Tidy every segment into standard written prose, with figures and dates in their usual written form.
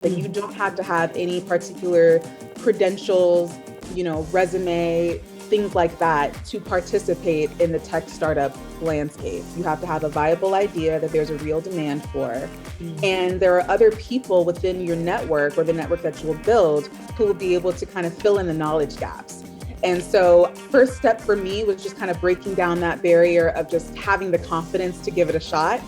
Like you don't have to have any particular credentials, resume, things like that to participate in the tech startup landscape. You have to have a viable idea that there's a real demand for. And there are other people within your network or the network that you will build who will be able to kind of fill in the knowledge gaps. And so first step for me was just kind of breaking down that barrier of just having the confidence to give it a shot.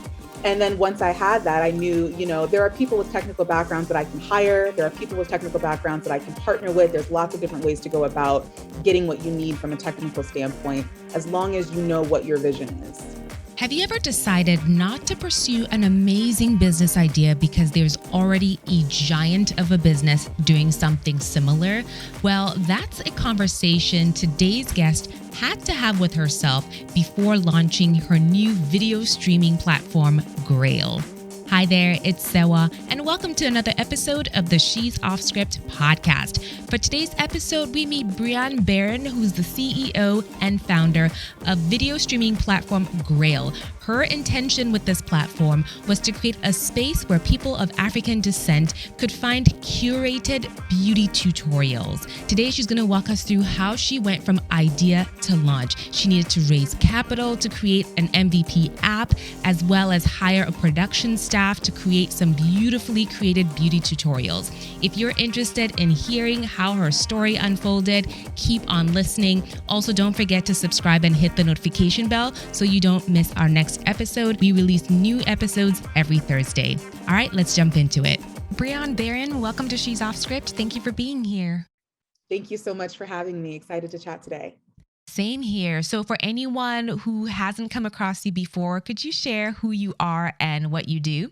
And then once I had that, I knew, there are people with technical backgrounds that I can hire. There are people with technical backgrounds that I can partner with. There's lots of different ways to go about getting what you need from a technical standpoint, as long as you know what your vision is. Have you ever decided not to pursue an amazing business idea because there's already a giant of a business doing something similar? Well, that's a conversation today's guest had to have with herself before launching her new video streaming platform, Grail. Hi there, it's Sewa, and welcome to another episode of the She's Off Script podcast. For today's episode, we meet Briaan Barron, who's the CEO and founder of video streaming platform Grail. Her intention with this platform was to create a space where people of African descent could find curated beauty tutorials. Today, she's going to walk us through how she went from idea to launch. She needed to raise capital to create an MVP app, as well as hire a production staff to create some beautifully created beauty tutorials. If you're interested in hearing how her story unfolded, keep on listening. Also, don't forget to subscribe and hit the notification bell so you don't miss our next episode. We release new episodes every Thursday. All right, let's jump into it. Briaan Barron, welcome to She's Off Script. Thank you for being here. Thank you so much for having me. Excited to chat today. Same here. So for anyone who hasn't come across you before, could you share who you are and what you do?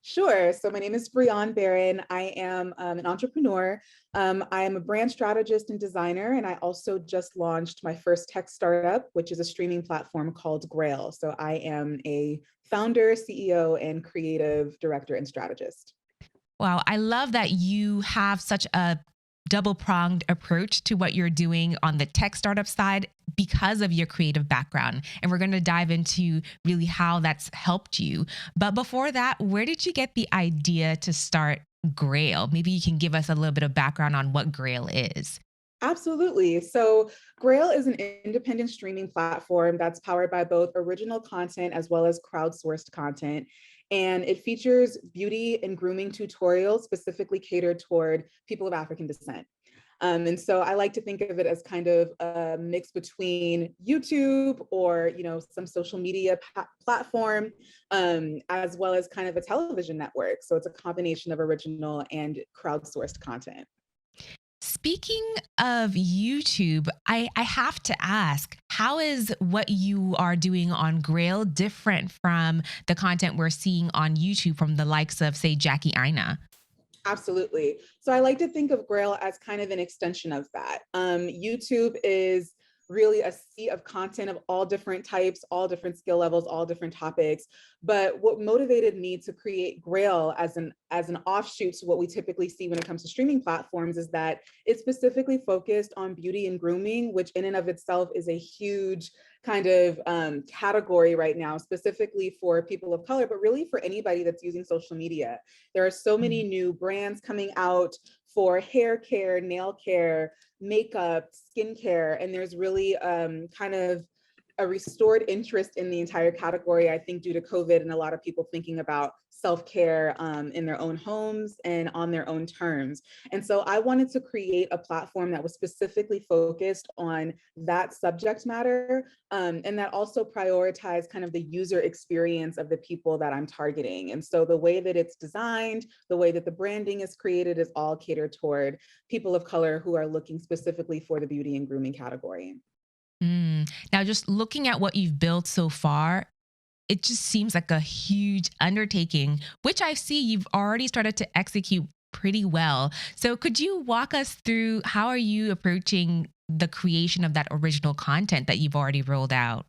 Sure. So my name is Briaan Barron. I am an entrepreneur. I am a brand strategist and designer, and I also just launched my first tech startup, which is a streaming platform called Grail. So I am a founder, CEO, and creative director and strategist. Wow, I love that you have such a double-pronged approach to what you're doing on the tech startup side because of your creative background. And we're going to dive into really how that's helped you. But before that, where did you get the idea to start Grail? Maybe you can give us a little bit of background on what Grail is. Absolutely. So Grail is an independent streaming platform that's powered by both original content as well as crowdsourced content. And it features beauty and grooming tutorials specifically catered toward people of African descent. And so I like to think of it as kind of a mix between YouTube or, some social media platform, as well as kind of a television network. So it's a combination of original and crowdsourced content. Speaking of YouTube, I have to ask, how is what you are doing on Grail different from the content we're seeing on YouTube from the likes of, say, Jackie Aina? Absolutely. So I like to think of Grail as kind of an extension of that. YouTube is really a sea of content of all different types, all different skill levels, all different topics. But what motivated me to create Grail as an offshoot to what we typically see when it comes to streaming platforms is that it's specifically focused on beauty and grooming, which in and of itself is a huge kind of category right now, specifically for people of color, but really for anybody that's using social media. There are so many new brands coming out for hair care, nail care, makeup, skincare, and there's really kind of a restored interest in the entire category, I think, due to COVID and a lot of people thinking about self-care in their own homes and on their own terms. And so I wanted to create a platform that was specifically focused on that subject matter, and that also prioritized kind of the user experience of the people that I'm targeting. And so the way that it's designed, the way that the branding is created is all catered toward people of color who are looking specifically for the beauty and grooming category. Now, just looking at what you've built so far, it just seems like a huge undertaking, which I see you've already started to execute pretty well. So could you walk us through how are you approaching the creation of that original content that you've already rolled out?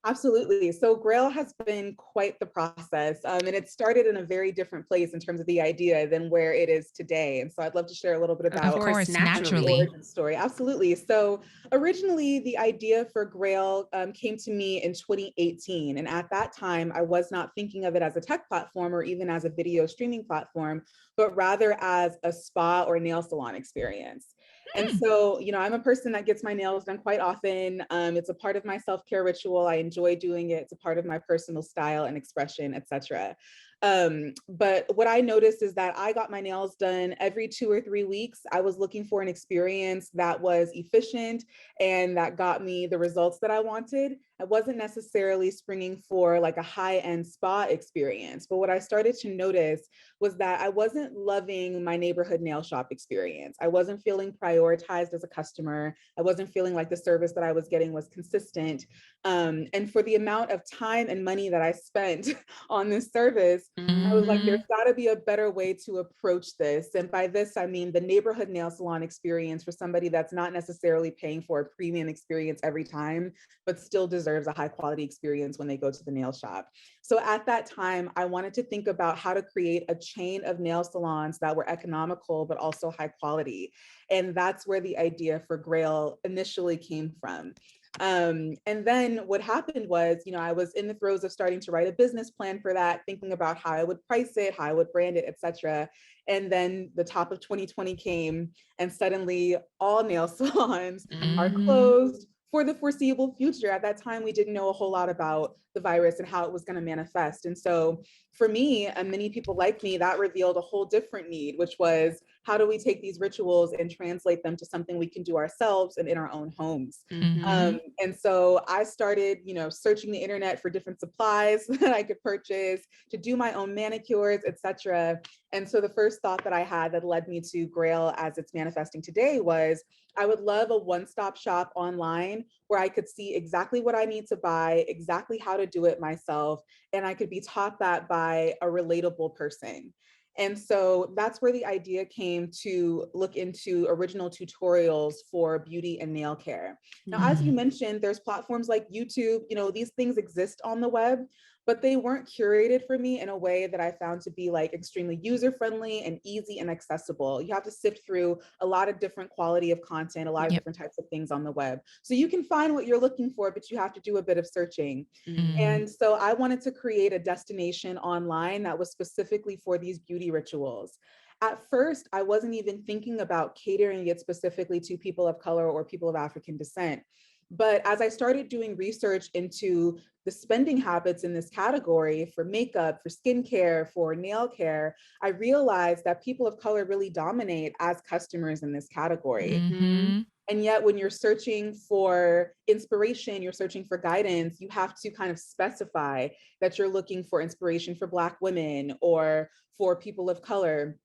Absolutely. So Grail has been quite the process. And it started in a very different place in terms of the idea than where it is today. And so I'd love to share a little bit Of about course, the naturally. origin story. Absolutely. So originally, the idea for Grail came to me in 2018. And at that time, I was not thinking of it as a tech platform or even as a video streaming platform, but rather as a spa or nail salon experience. And Hmm. so, I'm a person that gets my nails done quite often. It's a part of my self-care ritual. I enjoy doing it. It's a part of my personal style and expression, etc. But what I noticed is that I got my nails done every 2 or 3 weeks. I was looking for an experience that was efficient and that got me the results that I wanted. I wasn't necessarily springing for like a high-end spa experience, but what I started to notice was that I wasn't loving my neighborhood nail shop experience. I wasn't feeling prioritized as a customer. I wasn't feeling like the service that I was getting was consistent. And for the amount of time and money that I spent on this service, I was like, Hmm. there's got to be a better way to approach this. And by this, I mean the neighborhood nail salon experience for somebody that's not necessarily paying for a premium experience every time, but still deserves a high quality experience when they go to the nail shop. So at that time, I wanted to think about how to create a chain of nail salons that were economical, but also high quality. And that's where the idea for Grail initially came from. And then what happened was, I was in the throes of starting to write a business plan for that, thinking about how I would price it, how I would brand it, etc. And then the top of 2020 came, and suddenly all nail salons are Hmm. closed for the foreseeable future. At that time, we didn't know a whole lot about the virus and how it was going to manifest. And so for me and many people like me, that revealed a whole different need, which was how do we take these rituals and translate them to something we can do ourselves and in our own homes? Hmm. And so I started, searching the internet for different supplies that I could purchase to do my own manicures, etc. And so the first thought that I had that led me to Grail as it's manifesting today was I would love a one-stop shop online where I could see exactly what I need to buy, exactly how to do it myself, and I could be taught that by a relatable person. And so that's where the idea came to look into original tutorials for beauty and nail care. Now, as you Hmm. mentioned, there's platforms like YouTube, these things exist on the web, but they weren't curated for me in a way that I found to be like extremely user-friendly and easy and accessible. You have to sift through a lot of different quality of content, a lot of Yep. different types of things on the web. So you can find what you're looking for, but you have to do a bit of searching. Mm. And so I wanted to create a destination online that was specifically for these beauty rituals. At first, I wasn't even thinking about catering it specifically to people of color or people of African descent. But as I started doing research into the spending habits in this category for makeup, for skincare, for nail care, I realized that people of color really dominate as customers in this category. Hmm. And yet, when you're searching for inspiration, you're searching for guidance, you have to kind of specify that you're looking for inspiration for Black women or for people of color.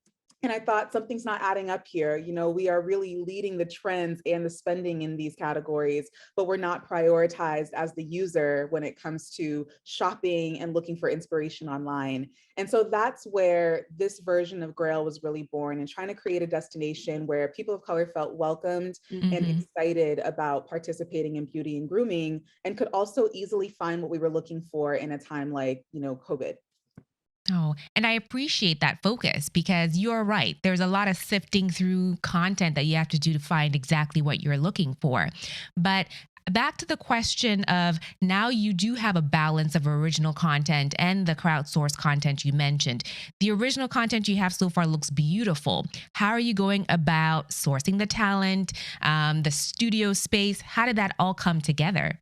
And I thought something's not adding up here. We are really leading the trends and the spending in these categories, but we're not prioritized as the user when it comes to shopping and looking for inspiration online. And so that's where this version of Grail was really born, and trying to create a destination where people of color felt welcomed and Hmm. excited about participating in beauty and grooming, and could also easily find what we were looking for in a time like, COVID. Oh, and I appreciate that focus because you're right. There's a lot of sifting through content that you have to do to find exactly what you're looking for. But back to the question of now you do have a balance of original content and the crowdsourced content you mentioned. The original content you have so far looks beautiful. How are you going about sourcing the talent, the studio space? How did that all come together?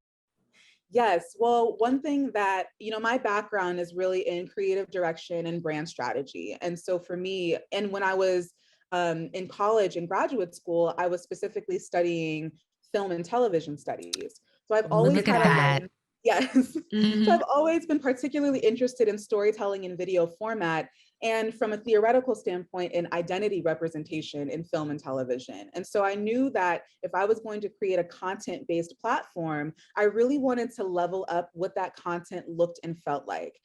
Yes. Well, one thing that, my background is really in creative direction and brand strategy. And so for me, and when I was in college and graduate school, I was specifically studying film and television studies. So I've always Look at had a that. lens. Yes. So Hmm. I've always been particularly interested in storytelling in video format, and from a theoretical standpoint in identity representation in film and television. And so I knew that if I was going to create a content-based platform, I really wanted to level up what that content looked and felt like.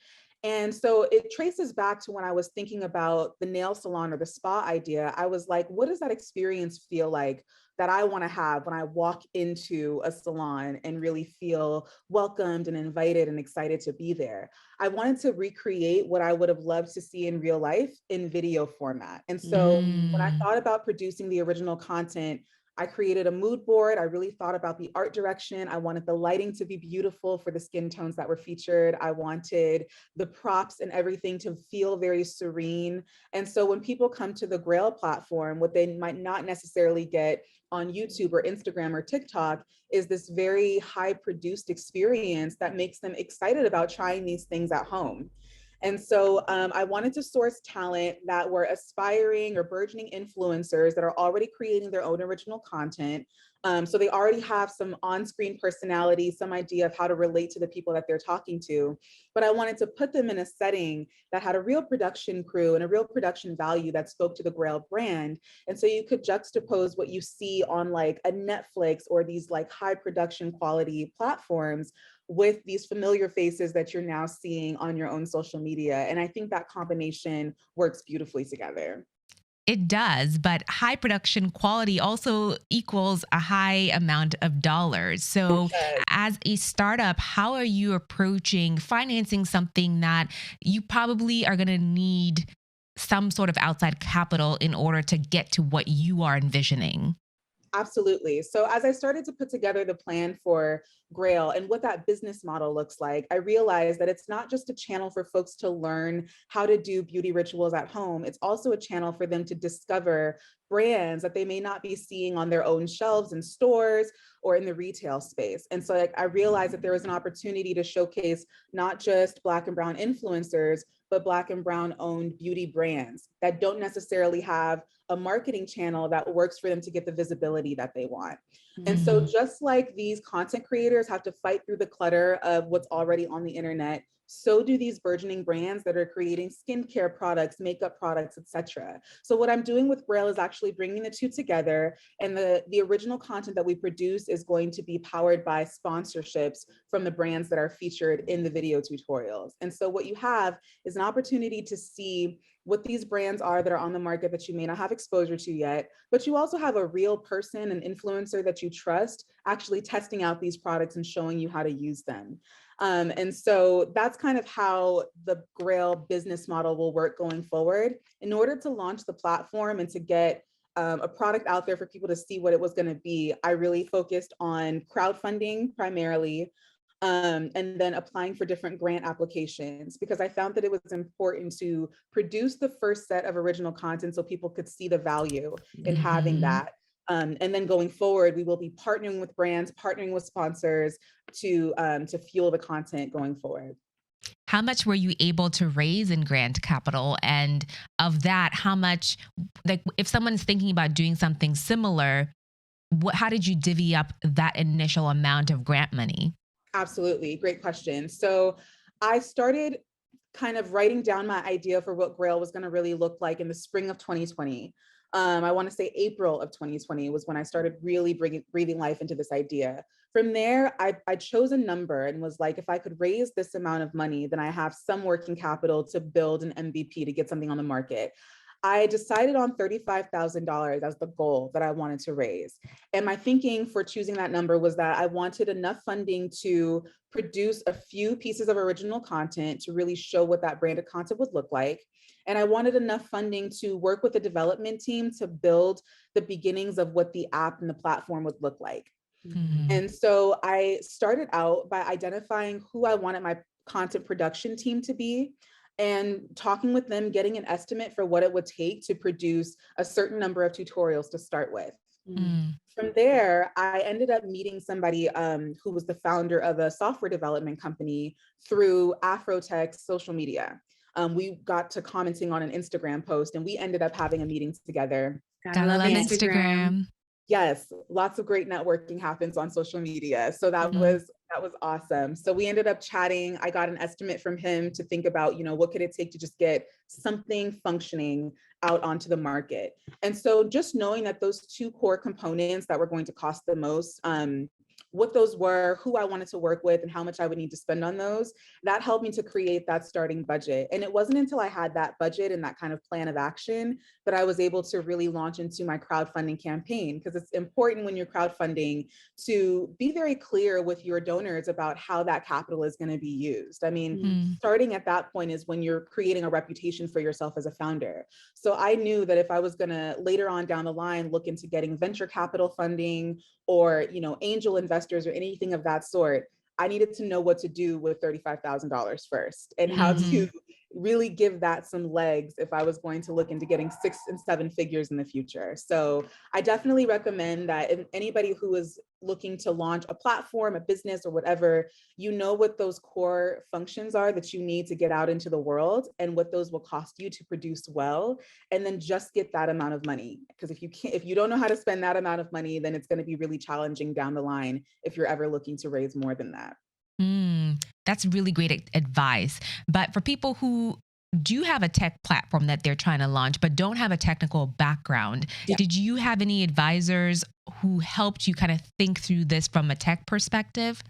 And so it traces back to when I was thinking about the nail salon or the spa idea. I was like, what does that experience feel like that I want to have when I walk into a salon and really feel welcomed and invited and excited to be there? I wanted to recreate what I would have loved to see in real life in video format. And so when I Mm. thought about producing the original content, I created a mood board. I really thought about the art direction. I wanted the lighting to be beautiful for the skin tones that were featured. I wanted the props and everything to feel very serene. And so when people come to the Grail platform, what they might not necessarily get on YouTube or Instagram or TikTok is this very high produced experience that makes them excited about trying these things at home. And so I wanted to source talent that were aspiring or burgeoning influencers that are already creating their own original content. So they already have some on-screen personality, some idea of how to relate to the people that they're talking to. But I wanted to put them in a setting that had a real production crew and a real production value that spoke to the Grail brand. And so you could juxtapose what you see on like a Netflix or these like high production quality platforms with these familiar faces that you're now seeing on your own social media. And I think that combination works beautifully together. It does, but high production quality also equals a high amount of dollars. So, as a startup, how are you approaching financing something that you probably are going to need some sort of outside capital in order to get to what you are envisioning? Absolutely. So as I started to put together the plan for Grail and what that business model looks like, I realized that it's not just a channel for folks to learn how to do beauty rituals at home. It's also a channel for them to discover brands that they may not be seeing on their own shelves in stores or in the retail space. And so I realized that there was an opportunity to showcase not just Black and Brown influencers, but Black and Brown owned beauty brands that don't necessarily have a marketing channel that works for them to get the visibility that they want. And so Mm. just like these content creators have to fight through the clutter of what's already on the internet, so do these burgeoning brands that are creating skincare products, makeup products, etc. So what I'm doing with Grail is actually bringing the two together, and the original content that we produce is going to be powered by sponsorships from the brands that are featured in the video tutorials. And so what you have is an opportunity to see what these brands are that are on the market that you may not have exposure to yet, but you also have a real person, an influencer that you trust, actually testing out these products and showing you how to use them. And so that's kind of how the Grail business model will work going forward. In order to launch the platform and to get a product out there for people to see what it was going to be, I really focused on crowdfunding primarily, and then applying for different grant applications because I found that it was important to produce the first set of original content so people could see the value in having Mhm. that. And then going forward, we will be partnering with brands, partnering with sponsors to fuel the content going forward. How much were you able to raise in grant capital? And of that, how much, like, if someone's thinking about doing something similar, how did you divvy up that initial amount of grant money? Absolutely. Great question. So I started kind of writing down my idea for what Grail was going to really look like in the spring of 2020. I want to say April of 2020 was when I started really breathing life into this idea. From there, I chose a number and was like, if I could raise this amount of money, then I have some working capital to build an MVP to get something on the market. I decided on $35,000 as the goal that I wanted to raise. And my thinking for choosing that number was that I wanted enough funding to produce a few pieces of original content to really show what that branded content would look like. And I wanted enough funding to work with the development team to build the beginnings of what the app and the platform would look like. Mhm. And so I started out by identifying who I wanted my content production team to be and talking with them, getting an estimate for what it would take to produce a certain number of tutorials to start with. Mm. From there, I ended up meeting somebody who was the founder of a software development company through Afrotech's social media. We got to commenting on an Instagram post and we ended up having a meeting together. Gotta Gotta love love Instagram. Instagram. Yes, lots of great networking happens on social media. So Mhm. that was awesome. So we ended up chatting. I got an estimate from him to think about, what could it take to just get something functioning out onto the market. And so just knowing that those two core components that were going to cost the most, what those were, who I wanted to work with, and how much I would need to spend on those. That helped me to create that starting budget. And it wasn't until I had that budget and that kind of plan of action that I was able to really launch into my crowdfunding campaign, because it's important when you're crowdfunding to be very clear with your donors about how that capital is going to be used. I mean, starting at that point is when you're creating a reputation for yourself as a founder. So I knew that if I was going to later on down the line look into getting venture capital funding or, angel investors or anything of that sort, I needed to know what to do with $35,000 first, and how to really give that some legs if I was going to look into getting 6 and 7 figures in the future. So I definitely recommend that if anybody who is looking to launch a platform, a business, or whatever, what those core functions are that you need to get out into the world and what those will cost you to produce well, and then just get that amount of money. Because if you don't know how to spend that amount of money, then it's going to be really challenging down the line if you're ever looking to raise more than that. That's really great advice. But for people who do have a tech platform that they're trying to launch, but don't have a technical background, did you have any advisors who helped you kind of think through this from a tech perspective?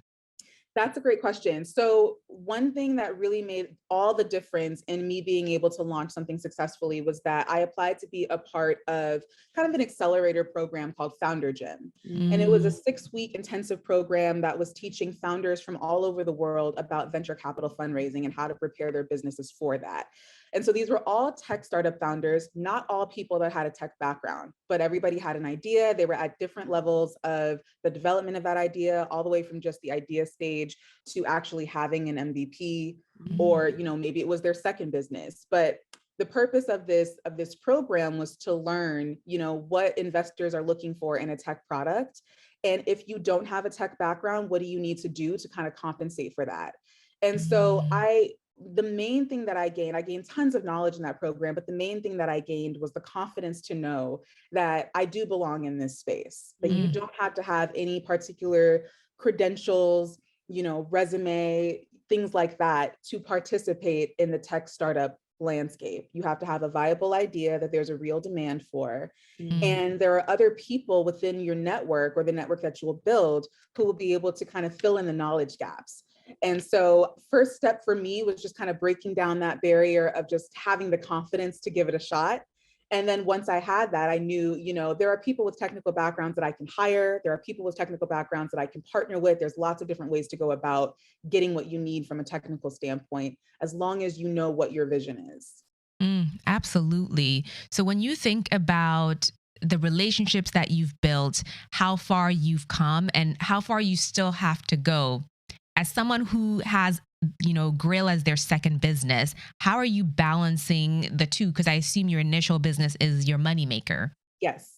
That's a great question. So one thing that really made all the difference in me being able to launch something successfully was that I applied to be a part of kind of an accelerator program called Founder Gym. And it was a 6-week intensive program that was teaching founders from all over the world about venture capital fundraising and how to prepare their businesses for that. And so these were all tech startup founders, not all people that had a tech background, but everybody had an idea. They were at different levels of the development of that idea, all the way from just the idea stage to actually having an MVP, or, maybe it was their second business. But the purpose of this program was to learn, what investors are looking for in a tech product. And if you don't have a tech background, what do you need to do to kind of compensate for that? And so the main thing that I gained tons of knowledge in that program, but the main thing that I gained was the confidence to know that I do belong in this space, that you don't have to have any particular credentials, resume, things like that to participate in the tech startup landscape. You have to have a viable idea that there's a real demand for. And there are other people within your network or the network that you will build who will be able to kind of fill in the knowledge gaps. And so first step for me was just kind of breaking down that barrier of just having the confidence to give it a shot. And then once I had that, I knew, there are people with technical backgrounds that I can hire. There are people with technical backgrounds that I can partner with. There's lots of different ways to go about getting what you need from a technical standpoint, as long as you know what your vision is. Absolutely. So when you think about the relationships that you've built, how far you've come and how far you still have to go, as someone who has, Grail as their second business, how are you balancing the two? Because I assume your initial business is your moneymaker. Yes.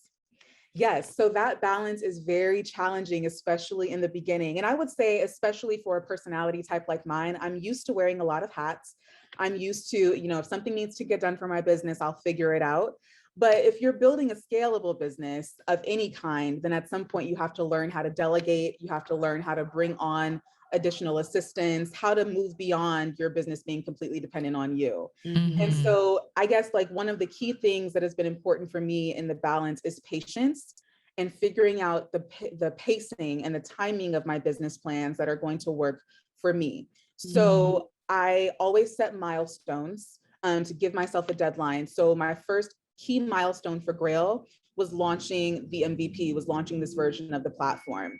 So that balance is very challenging, especially in the beginning. And I would say, especially for a personality type like mine, I'm used to wearing a lot of hats. I'm used to, if something needs to get done for my business, I'll figure it out. But if you're building a scalable business of any kind, then at some point you have to learn how to delegate. You have to learn how to bring on additional assistance, how to move beyond your business being completely dependent on you. And so I guess like one of the key things that has been important for me in the balance is patience and figuring out the pacing and the timing of my business plans that are going to work for me. So I always set milestones to give myself a deadline. So my first key milestone for Grail was launching the MVP, was launching this version of the platform,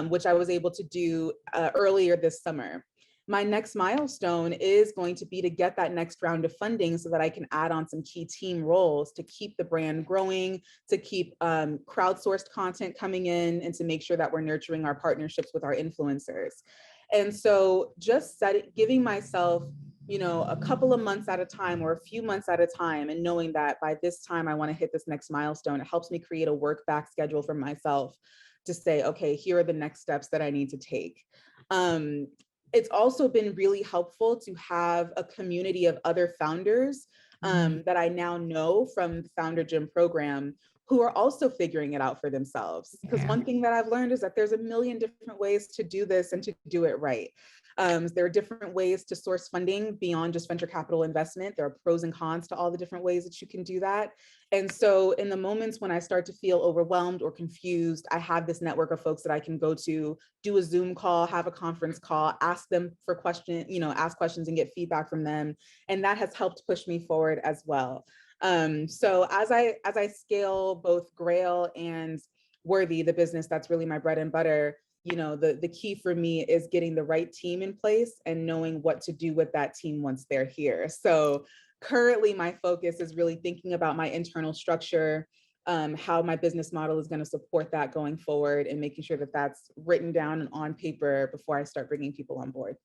which I was able to do earlier this summer. My next milestone is going to be to get that next round of funding so that I can add on some key team roles to keep the brand growing, to keep crowdsourced content coming in, and to make sure that we're nurturing our partnerships with our influencers. And so just giving myself, a couple of months at a time or a few months at a time, and knowing that by this time I want to hit this next milestone, it helps me create a work back schedule for myself to say, okay, here are the next steps that I need to take. It's also been really helpful to have a community of other founders that I now know from the Founder Gym program, who are also figuring it out for themselves. Because Yeah. one thing that I've learned is that there's a million different ways to do this and to do it right. There are different ways to source funding beyond just venture capital investment. There are pros and cons to all the different ways that you can do that. And so in the moments when I start to feel overwhelmed or confused, I have this network of folks that I can go to, do a Zoom call, have a conference call, ask them for questions, ask questions and get feedback from them. And that has helped push me forward as well. So as I scale both Grail and Worthy, the business that's really my bread and butter, the key for me is getting the right team in place and knowing what to do with that team once they're here. So currently my focus is really thinking about my internal structure, how my business model is going to support that going forward, and making sure that that's written down and on paper before I start bringing people on board.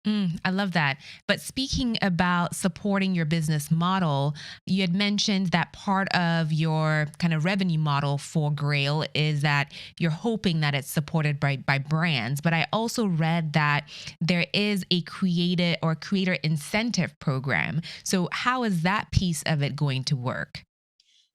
I love that. But speaking about supporting your business model, you had mentioned that part of your kind of revenue model for Grail is that you're hoping that it's supported by brands. But I also read that there is a creator incentive program. So how is that piece of it going to work?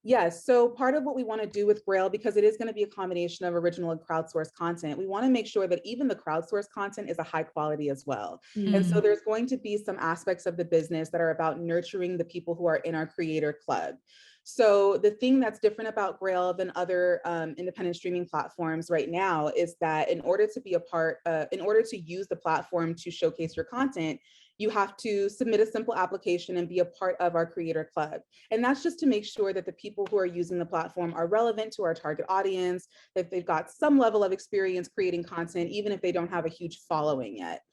Yes. So part of what we want to do with Grail, because it is going to be a combination of original and crowdsourced content, we want to make sure that even the crowdsourced content is a high quality as well. And so there's going to be some aspects of the business that are about nurturing the people who are in our creator club. So the thing that's different about Grail than other independent streaming platforms right now is that in order to use the platform to showcase your content, you have to submit a simple application and be a part of our creator club. And that's just to make sure that the people who are using the platform are relevant to our target audience, that they've got some level of experience creating content, even if they don't have a huge following yet.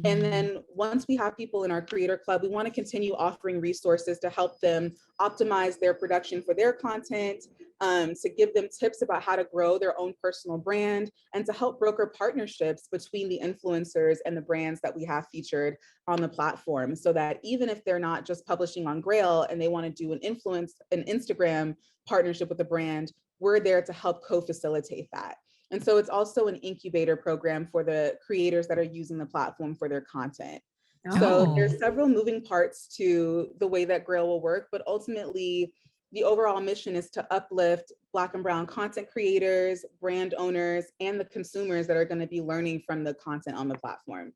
And then once we have people in our creator club, we want to continue offering resources to help them optimize their production for their content, to give them tips about how to grow their own personal brand, and to help broker partnerships between the influencers and the brands that we have featured on the platform, so that even if they're not just publishing on Grail and they want to do an Instagram partnership with a brand, we're there to help co-facilitate that. And so it's also an incubator program for the creators that are using the platform for their content. So Oh. there's several moving parts to the way that Grail will work, but ultimately the overall mission is to uplift Black and Brown content creators, brand owners, and the consumers that are going to be learning from the content on the platform.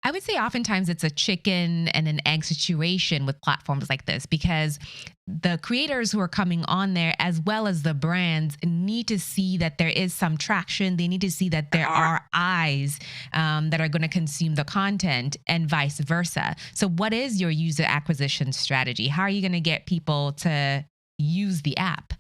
I would say oftentimes it's a chicken and an egg situation with platforms like this, because the creators who are coming on there, as well as the brands, need to see that there is some traction. They need to see that there are eyes that are going to consume the content, and vice versa. So what is your user acquisition strategy? How are you going to get people to use the app?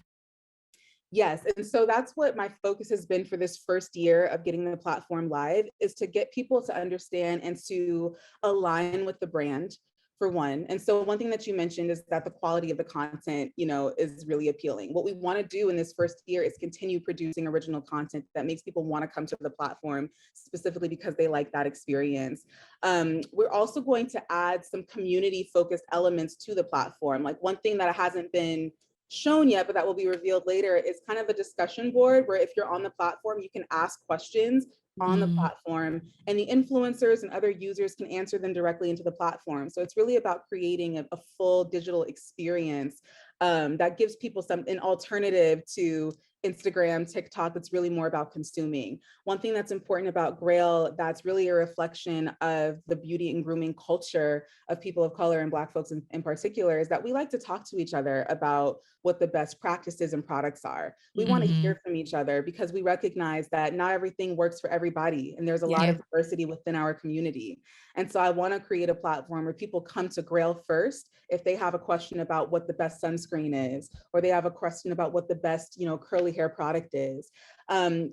Yes, and so that's what my focus has been for this first year of getting the platform live, is to get people to understand and to align with the brand, for one. And so one thing that you mentioned is that the quality of the content, is really appealing. What we want to do in this first year is continue producing original content that makes people want to come to the platform specifically because they like that experience. We're also going to add some community focused elements to the platform. Like one thing that hasn't been shown yet, but that will be revealed later, is kind of a discussion board where if you're on the platform, you can ask questions on the platform, and the influencers and other users can answer them directly into the platform. So it's really about creating a full digital experience that gives people an alternative to Instagram, TikTok. That's really more about consuming. One thing that's important about Grail that's really a reflection of the beauty and grooming culture of people of color and Black folks in particular is that we like to talk to each other about what the best practices and products are. We want to hear from each other because we recognize that not everything works for everybody, and there's a lot of diversity within our community. And so I want to create a platform where people come to Grail first if they have a question about what the best sunscreen is, or they have a question about what the best, curly hair product is.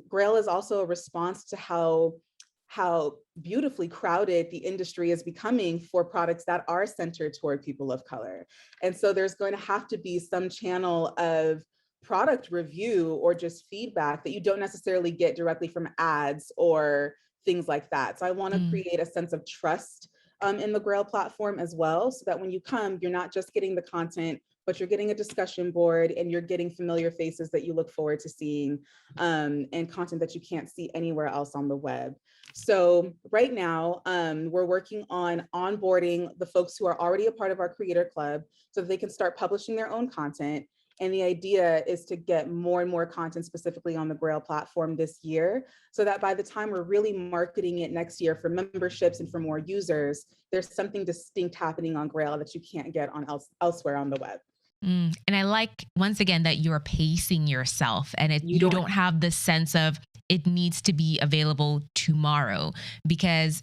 Grail is also a response to how beautifully crowded the industry is becoming for products that are centered toward people of color. And so there's going to have to be some channel of product review or just feedback that you don't necessarily get directly from ads or things like that. So I want to create a sense of trust in the Grail platform as well, so that when you come, you're not just getting the content, but you're getting a discussion board and you're getting familiar faces that you look forward to seeing, and content that you can't see anywhere else on the web. So right now, we're working on onboarding the folks who are already a part of our creator club so that they can start publishing their own content. And the idea is to get more and more content specifically on the Grail platform this year, so that by the time we're really marketing it next year for memberships and for more users, there's something distinct happening on Grail that you can't get on elsewhere on the web. And I like, once again, that you're pacing yourself, and you don't have the sense of it needs to be available tomorrow, because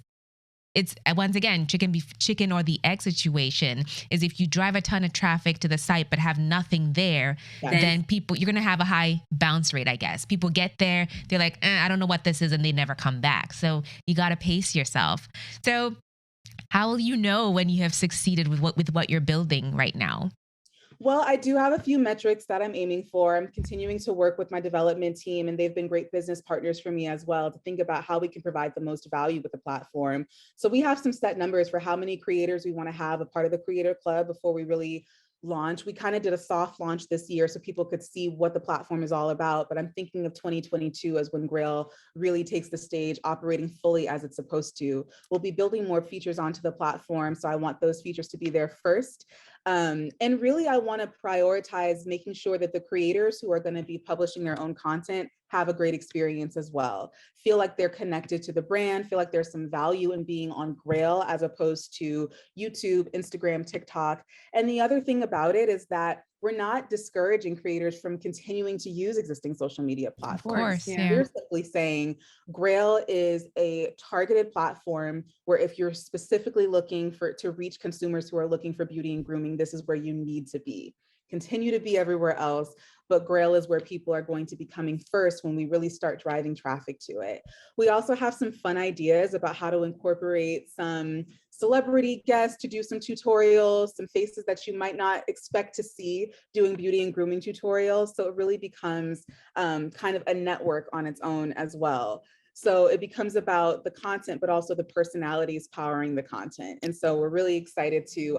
it's, once again, chicken or the egg situation is, if you drive a ton of traffic to the site but have nothing there, then you're going to have a high bounce rate, I guess. People get there, they're like, I don't know what this is, and they never come back. So you got to pace yourself. So how will you know when you have succeeded with what you're building right now? Well, I do have a few metrics that I'm aiming for. I'm continuing to work with my development team, and they've been great business partners for me as well, to think about how we can provide the most value with the platform. So we have some set numbers for how many creators we want to have a part of the Creator Club before we really launch. We kind of did a soft launch this year so people could see what the platform is all about, but I'm thinking of 2022 as when Grail really takes the stage, operating fully as it's supposed to. We'll be building more features onto the platform, so I want those features to be there first. And really, I want to prioritize making sure that the creators who are going to be publishing their own content have a great experience as well. Feel like they're connected to the brand, feel like there's some value in being on Grail as opposed to YouTube, Instagram, TikTok. And the other thing about it is that we're not discouraging creators from continuing to use existing social media platforms. Of course, yeah. We're simply saying Grail is a targeted platform where, if you're specifically looking to reach consumers who are looking for beauty and grooming, this is where you need to be. Continue to be everywhere else, but Grail is where people are going to be coming first when we really start driving traffic to it. We also have some fun ideas about how to incorporate some celebrity guests to do some tutorials, some faces that you might not expect to see doing beauty and grooming tutorials. So it really becomes kind of a network on its own as well. So it becomes about the content, but also the personalities powering the content. And so we're really excited to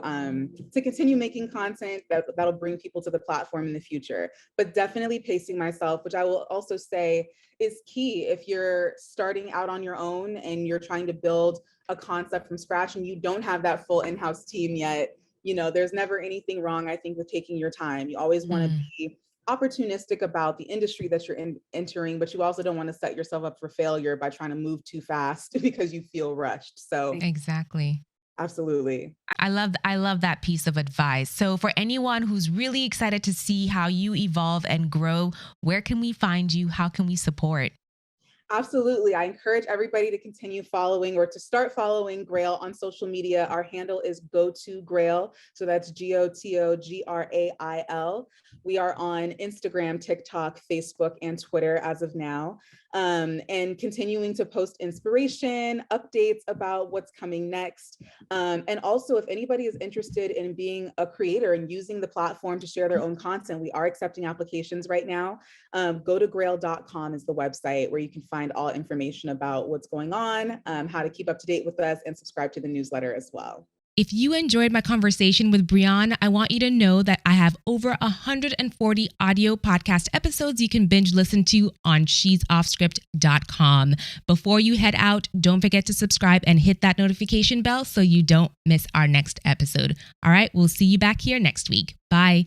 continue making content that'll bring people to the platform in the future, but definitely pacing myself, which I will also say is key. If you're starting out on your own and you're trying to build a concept from scratch and you don't have that full in-house team yet, there's never anything wrong, I think, with taking your time. You always want to be opportunistic about the industry that you're entering, but you also don't want to set yourself up for failure by trying to move too fast because you feel rushed. So exactly. Absolutely. I love that piece of advice. So for anyone who's really excited to see how you evolve and grow, where can we find you? How can we support? Absolutely. I encourage everybody to continue following or to start following Grail on social media. Our handle is GoToGrail. So that's GoToGrail. We are on Instagram, TikTok, Facebook, and Twitter as of now. And continuing to post inspiration, updates about what's coming next. And also, if anybody is interested in being a creator and using the platform to share their own content, we are accepting applications right now. GoToGrail.com is the website where you can find all information about what's going on, how to keep up to date with us, and subscribe to the newsletter as well. If you enjoyed my conversation with Briaan, I want you to know that I have over 140 audio podcast episodes you can binge listen to on she'soffscript.com. Before you head out, don't forget to subscribe and hit that notification bell so you don't miss our next episode. All right, we'll see you back here next week. Bye.